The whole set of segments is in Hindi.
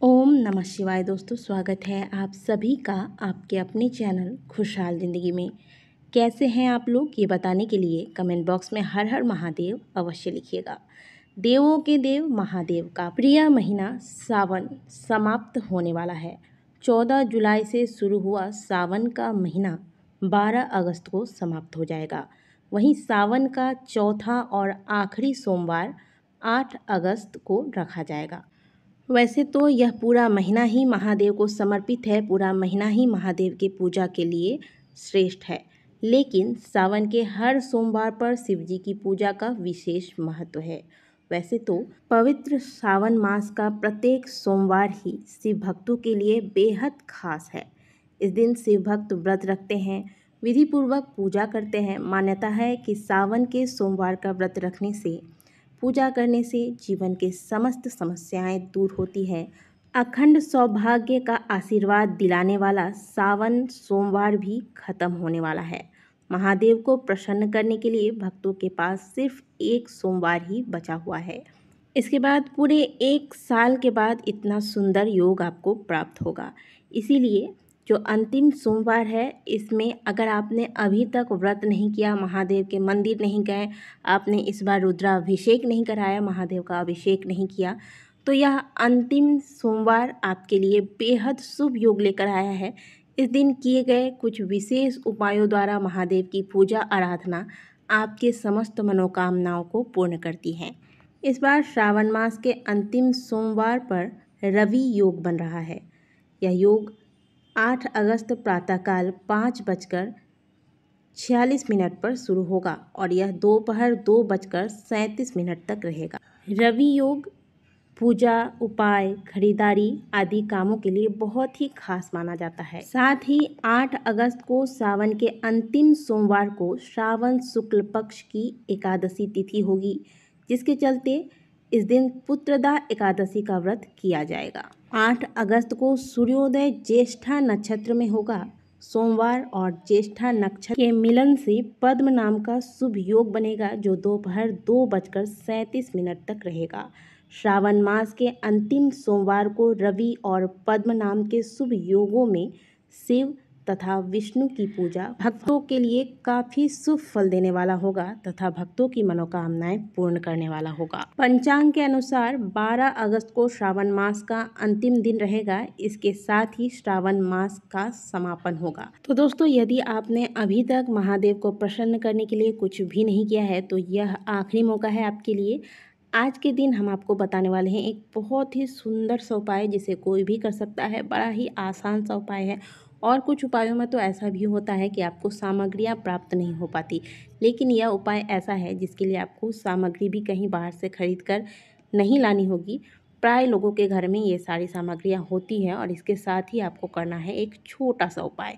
ओम नमः शिवाय। दोस्तों, स्वागत है आप सभी का आपके अपने चैनल खुशहाल ज़िंदगी में। कैसे हैं आप लोग, ये बताने के लिए कमेंट बॉक्स में हर हर महादेव अवश्य लिखिएगा। देवों के देव महादेव का प्रिय महीना सावन समाप्त होने वाला है। 14 जुलाई से शुरू हुआ सावन का महीना 12 अगस्त को समाप्त हो जाएगा। वहीं सावन का चौथा और आखिरी सोमवार 8 अगस्त को रखा जाएगा। वैसे तो यह पूरा महीना ही महादेव को समर्पित है, पूरा महीना ही महादेव की पूजा के लिए श्रेष्ठ है। लेकिन सावन के हर सोमवार पर शिव जी की पूजा का विशेष महत्व है। वैसे तो पवित्र सावन मास का प्रत्येक सोमवार ही शिव भक्तों के लिए बेहद खास है। इस दिन शिव भक्त व्रत रखते हैं, विधि पूर्वक पूजा करते हैं। मान्यता है कि सावन के सोमवार का व्रत रखने से, पूजा करने से जीवन के समस्त समस्याएं दूर होती है। अखंड सौभाग्य का आशीर्वाद दिलाने वाला सावन सोमवार भी खत्म होने वाला है। महादेव को प्रसन्न करने के लिए भक्तों के पास सिर्फ एक सोमवार ही बचा हुआ है। इसके बाद पूरे एक साल के बाद इतना सुंदर योग आपको प्राप्त होगा। इसीलिए जो अंतिम सोमवार है, इसमें अगर आपने अभी तक व्रत नहीं किया, महादेव के मंदिर नहीं गए, आपने इस बार रुद्राभिषेक नहीं कराया, महादेव का अभिषेक नहीं किया, तो यह अंतिम सोमवार आपके लिए बेहद शुभ योग लेकर आया है। इस दिन किए गए कुछ विशेष उपायों द्वारा महादेव की पूजा आराधना आपके समस्त मनोकामनाओं को पूर्ण करती है। इस बार श्रावण मास के अंतिम सोमवार पर रवि योग बन रहा है। यह योग 8 अगस्त प्रातःकाल 5:46 पर शुरू होगा और यह दोपहर 2:37 तक रहेगा। रवि योग पूजा, उपाय, खरीदारी आदि कामों के लिए बहुत ही खास माना जाता है। साथ ही 8 अगस्त को सावन के अंतिम सोमवार को श्रावण शुक्ल पक्ष की एकादशी तिथि होगी, जिसके चलते इस दिन पुत्रदा एकादशी का व्रत किया जाएगा। 8 अगस्त को सूर्योदय ज्येष्ठा नक्षत्र में होगा। सोमवार और ज्येष्ठा नक्षत्र के मिलन से पद्म नाम का शुभ योग बनेगा, जो दोपहर 2:37 तक रहेगा। श्रावण मास के अंतिम सोमवार को रवि और पद्म नाम के शुभ योगों में शिव तथा विष्णु की पूजा भक्तों के लिए काफी शुभ फल देने वाला होगा तथा भक्तों की मनोकामनाएं पूर्ण करने वाला होगा। पंचांग के अनुसार 12 अगस्त को श्रावण मास का अंतिम दिन रहेगा। इसके साथ ही श्रावण मास का समापन होगा। तो दोस्तों, यदि आपने अभी तक महादेव को प्रसन्न करने के लिए कुछ भी नहीं किया है, तो यह आखिरी मौका है आपके लिए। आज के दिन हम आपको बताने वाले हैं एक बहुत ही सुंदर सा उपाय, जिसे कोई भी कर सकता है। बड़ा ही आसान सा उपाय है। और कुछ उपायों में तो ऐसा भी होता है कि आपको सामग्रियां प्राप्त नहीं हो पाती, लेकिन यह उपाय ऐसा है जिसके लिए आपको सामग्री भी कहीं बाहर से खरीद कर नहीं लानी होगी। प्राय लोगों के घर में ये सारी सामग्रियां होती हैं और इसके साथ ही आपको करना है एक छोटा सा उपाय।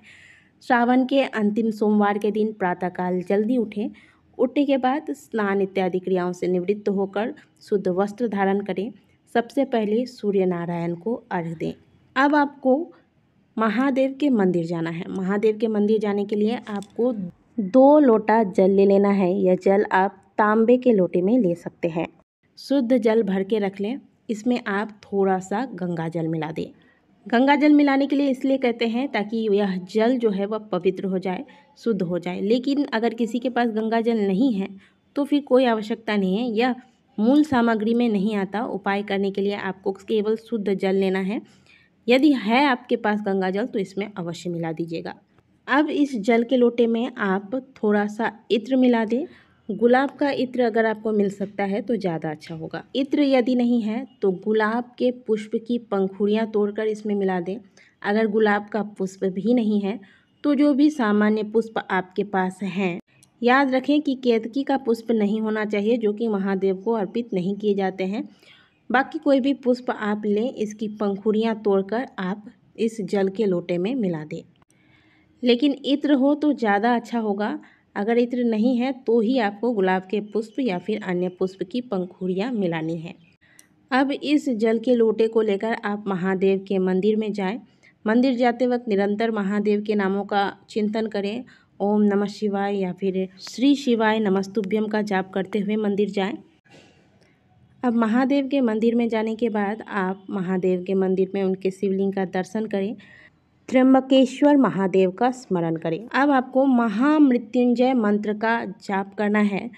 श्रावण के अंतिम सोमवार के दिन प्रातःकाल जल्दी उठें। उठने के बाद स्नान इत्यादि क्रियाओं से निवृत्त होकर शुद्ध वस्त्र धारण करें। सबसे पहले सूर्य नारायण को अर्घ्य दें। अब आपको महादेव के मंदिर जाना है। महादेव के मंदिर जाने के लिए आपको 2 लोटा जल ले लेना है। यह जल आप तांबे के लोटे में ले सकते हैं। शुद्ध जल भर के रख लें। इसमें आप थोड़ा सा गंगा जल मिला दें। गंगा जल मिलाने के लिए इसलिए कहते हैं ताकि यह जल जो है वह पवित्र हो जाए, शुद्ध हो जाए। लेकिन अगर किसी के पास गंगा जल नहीं है तो फिर कोई आवश्यकता नहीं है। यह मूल सामग्री में नहीं आता। उपाय करने के लिए आपको केवल शुद्ध जल लेना है। यदि है आपके पास गंगा जल तो इसमें अवश्य मिला दीजिएगा। अब इस जल के लोटे में आप थोड़ा सा इत्र मिला दें। गुलाब का इत्र अगर आपको मिल सकता है तो ज़्यादा अच्छा होगा। इत्र यदि नहीं है तो गुलाब के पुष्प की पंखुड़ियाँ तोड़कर इसमें मिला दें। अगर गुलाब का पुष्प भी नहीं है तो जो भी सामान्य पुष्प आपके पास हैं, याद रखें कि केतकी का पुष्प नहीं होना चाहिए, जो कि महादेव को अर्पित नहीं किए जाते हैं। बाकी कोई भी पुष्प आप लें, इसकी पंखुड़ियाँ तोड़कर आप इस जल के लोटे में मिला दें। लेकिन इत्र हो तो ज़्यादा अच्छा होगा। अगर इत्र नहीं है तो ही आपको गुलाब के पुष्प या फिर अन्य पुष्प की पंखुड़ियाँ मिलानी है। अब इस जल के लोटे को लेकर आप महादेव के मंदिर में जाएं। मंदिर जाते वक्त निरंतर महादेव के नामों का चिंतन करें। ओम नमः शिवाय या फिर श्री शिवाय नमस्तुभ्यम का जाप करते हुए मंदिर जाएं। अब महादेव के मंदिर में जाने के बाद आप महादेव के मंदिर में उनके शिवलिंग का दर्शन करें, त्र्यंबकेश्वर महादेव का स्मरण करें। अब आपको महामृत्युंजय मंत्र का जाप करना है।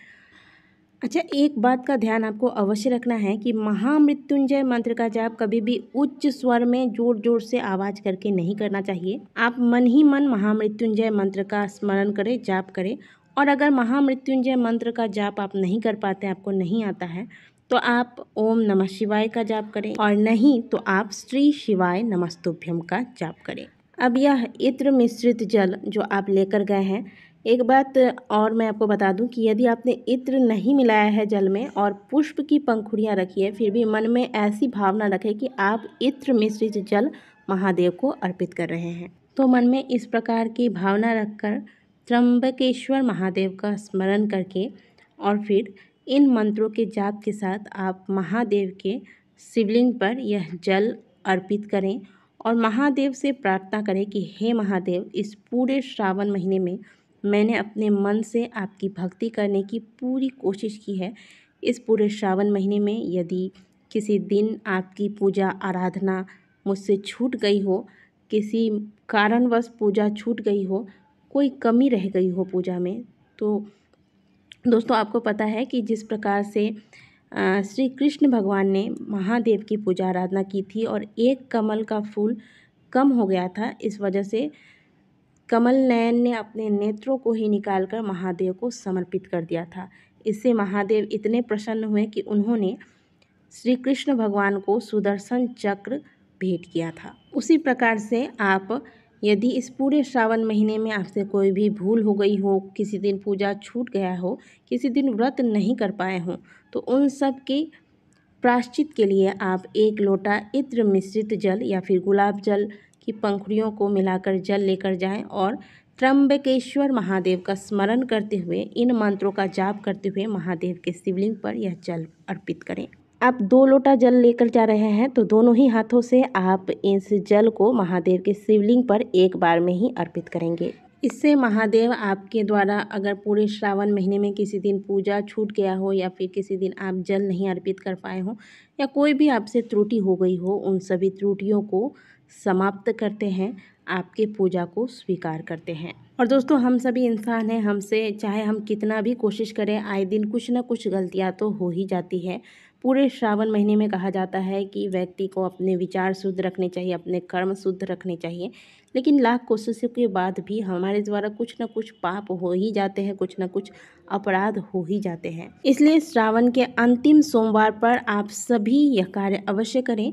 अच्छा, एक बात का ध्यान आपको अवश्य रखना है कि महामृत्युंजय मंत्र का जाप कभी भी उच्च स्वर में जोर जोर से आवाज़ करके नहीं करना चाहिए। आप मन ही मन महामृत्युंजय मंत्र का स्मरण करें, जाप करें। और अगर महामृत्युंजय मंत्र का जाप आप नहीं कर पाते, आपको नहीं आता है, तो आप ओम नमः शिवाय का जाप करें, और नहीं तो आप श्री शिवाय नमस्तुभ्यम का जाप करें। अब यह इत्र मिश्रित जल जो आप लेकर गए हैं, एक बात और मैं आपको बता दूं कि यदि आपने इत्र नहीं मिलाया है जल में और पुष्प की पंखुड़ियाँ रखी है, फिर भी मन में ऐसी भावना रखें कि आप इत्र मिश्रित जल महादेव को अर्पित कर रहे हैं, तो मन में इस प्रकार की भावना रखकर त्र्यंबकेश्वर महादेव का स्मरण करके और फिर इन मंत्रों के जाप के साथ आप महादेव के शिवलिंग पर यह जल अर्पित करें और महादेव से प्रार्थना करें कि हे महादेव, इस पूरे श्रावण महीने में मैंने अपने मन से आपकी भक्ति करने की पूरी कोशिश की है। इस पूरे श्रावण महीने में यदि किसी दिन आपकी पूजा आराधना मुझसे छूट गई हो, किसी कारणवश पूजा छूट गई हो, कोई कमी रह गई हो पूजा में, तो दोस्तों आपको पता है कि जिस प्रकार से श्री कृष्ण भगवान ने महादेव की पूजा आराधना की थी और एक कमल का फूल कम हो गया था, इस वजह से कमल नयन ने अपने नेत्रों को ही निकालकर महादेव को समर्पित कर दिया था। इससे महादेव इतने प्रसन्न हुए कि उन्होंने श्री कृष्ण भगवान को सुदर्शन चक्र भेंट किया था। उसी प्रकार से आप यदि इस पूरे श्रावण महीने में आपसे कोई भी भूल हो गई हो, किसी दिन पूजा छूट गया हो, किसी दिन व्रत नहीं कर पाए हों, तो उन सब के प्रायश्चित के लिए आप 1 लोटा इत्र मिश्रित जल या फिर गुलाब जल की पंखुड़ियों को मिलाकर जल लेकर जाएं और त्र्यंबकेश्वर महादेव का स्मरण करते हुए, इन मंत्रों का जाप करते हुए महादेव के शिवलिंग पर यह जल अर्पित करें। आप 2 लोटा जल लेकर जा रहे हैं तो दोनों ही हाथों से आप इस जल को महादेव के शिवलिंग पर एक बार में ही अर्पित करेंगे। इससे महादेव आपके द्वारा अगर पूरे श्रावण महीने में किसी दिन पूजा छूट गया हो या फिर किसी दिन आप जल नहीं अर्पित कर पाए हों या कोई भी आपसे त्रुटि हो गई हो, उन सभी त्रुटियों को समाप्त करते हैं, आपके पूजा को स्वीकार करते हैं। और दोस्तों हम सभी इंसान हैं, हमसे चाहे हम कितना भी कोशिश करें, आए दिन कुछ ना कुछ गलतियां तो हो ही जाती है। पूरे श्रावण महीने में कहा जाता है कि व्यक्ति को अपने विचार शुद्ध रखने चाहिए, अपने कर्म शुद्ध रखने चाहिए, लेकिन लाख कोशिशों के बाद भी हमारे द्वारा कुछ ना कुछ पाप हो ही जाते हैं, कुछ ना कुछ अपराध हो ही जाते हैं। इसलिए श्रावण के अंतिम सोमवार पर आप सभी यह कार्य अवश्य करें।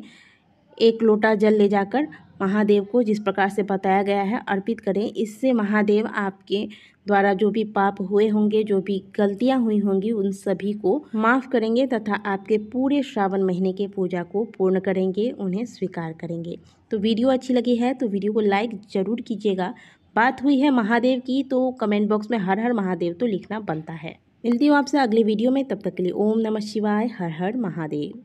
1 लोटा जल ले जाकर महादेव को जिस प्रकार से बताया गया है अर्पित करें। इससे महादेव आपके द्वारा जो भी पाप हुए होंगे, जो भी गलतियां हुई होंगी, उन सभी को माफ़ करेंगे तथा आपके पूरे श्रावण महीने के पूजा को पूर्ण करेंगे, उन्हें स्वीकार करेंगे। तो वीडियो अच्छी लगी है तो वीडियो को लाइक ज़रूर कीजिएगा। बात हुई है महादेव की तो कमेंट बॉक्स में हर हर महादेव तो लिखना बनता है। मिलती हूँ आपसे अगले वीडियो में, तब तक के लिए ओम नमः शिवाय, हर हर महादेव।